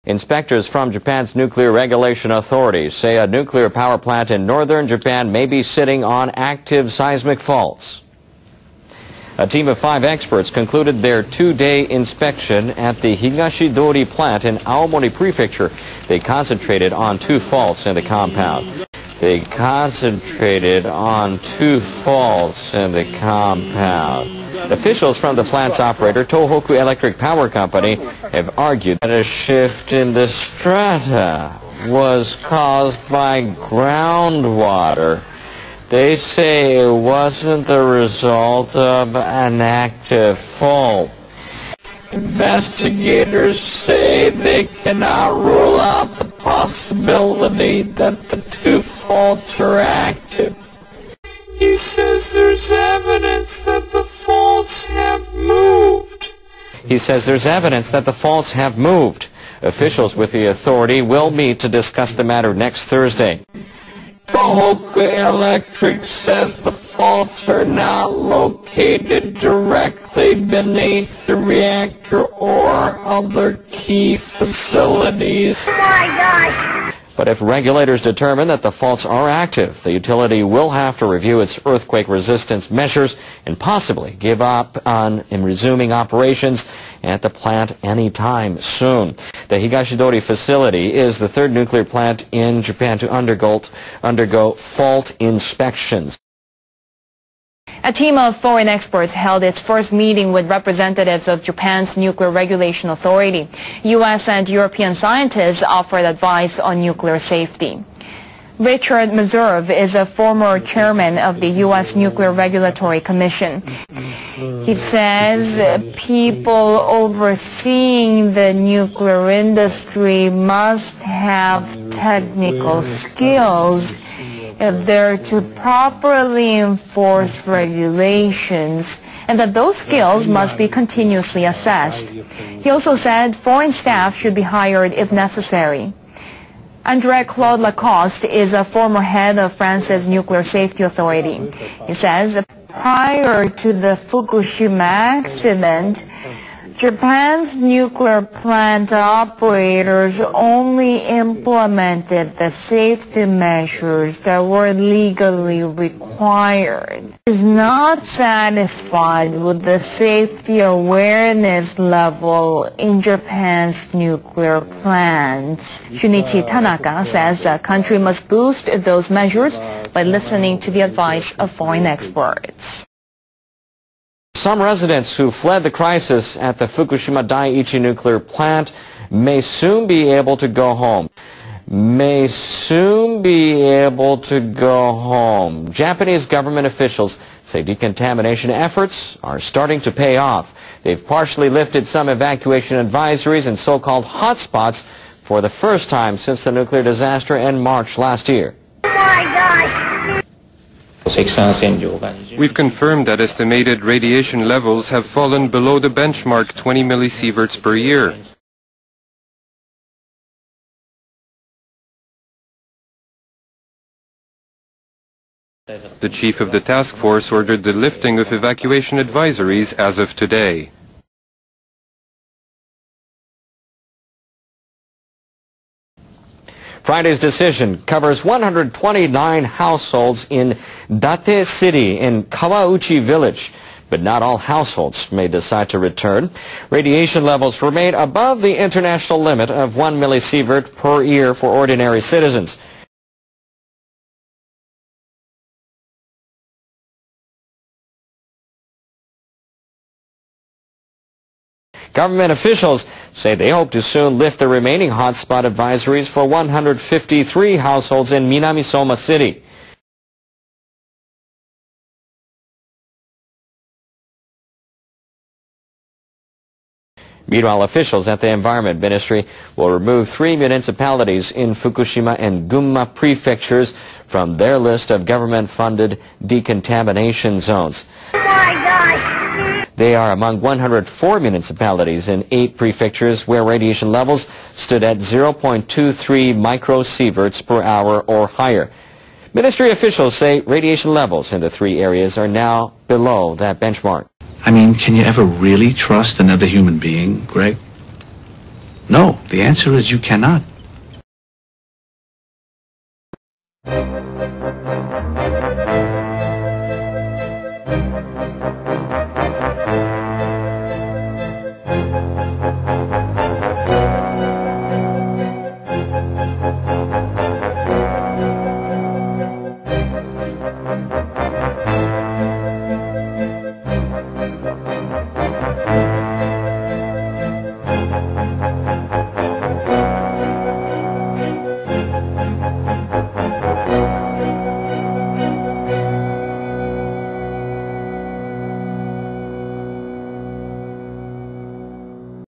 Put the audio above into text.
Inspectors from Japan's Nuclear Regulation Authority say a nuclear power plant in northern Japan may be sitting on active seismic faults. A team of 5 experts concluded their 2-day inspection at the Higashidori plant in Aomori Prefecture. They concentrated on 2 faults in the compound. Officials from the plant's operator, Tohoku Electric Power Company, have argued that a shift in the strata was caused by groundwater. They say it wasn't the result of an active fault. Investigators say they cannot rule out the possibility that the 2 faults are active. He says there's evidence that the faults have moved. Officials with the authority will meet to discuss the matter next Thursday. Tohoku Electric says the faults are not located directly beneath the reactor or other key facilities. Oh my gosh! But if regulators determine that the faults are active, the utility will have to review its earthquake resistance measures and possibly give up on resuming operations at the plant anytime soon. The Higashidori facility is the 3rd nuclear plant in Japan to undergo fault inspections. A team of foreign experts held its first meeting with representatives of Japan's Nuclear Regulation Authority. U.S. and European scientists offered advice on nuclear safety. Richard Meserve is a former chairman of the U.S. Nuclear Regulatory Commission. He says people overseeing the nuclear industry must have technical skills if they're to properly enforce regulations, and that those skills must be continuously assessed. He also said foreign staff should be hired if necessary. André-Claude Lacoste is a former head of France's Nuclear Safety Authority. He says prior to the Fukushima accident, Japan's nuclear plant operators only implemented the safety measures that were legally required. He is not satisfied with the safety awareness level in Japan's nuclear plants. Shunichi Tanaka says the country must boost those measures by listening to the advice of foreign experts. Some residents who fled the crisis at the Fukushima Daiichi nuclear plant may soon be able to go home. Japanese government officials say decontamination efforts are starting to pay off. They've partially lifted some evacuation advisories in so-called hotspots for the first time since the nuclear disaster in March last year. Oh my gosh! We've confirmed that estimated radiation levels have fallen below the benchmark 20 millisieverts per year. The chief of the task force ordered the lifting of evacuation advisories as of today. Friday's decision covers 129 households in Date City in Kawauchi Village, but not all households may decide to return. Radiation levels remain above the international limit of 1 millisievert per year for ordinary citizens. Government officials say they hope to soon lift the remaining hotspot advisories for 153 households in Minamisoma City. Meanwhile, officials at the Environment Ministry will remove 3 municipalities in Fukushima and Gunma prefectures from their list of government-funded decontamination zones. Oh my gosh! They are among 104 municipalities in 8 prefectures where radiation levels stood at 0.23 microsieverts per hour or higher. Ministry officials say radiation levels in the 3 areas are now below that benchmark. I mean, can you ever really trust another human being, Greg? No, the answer is you cannot.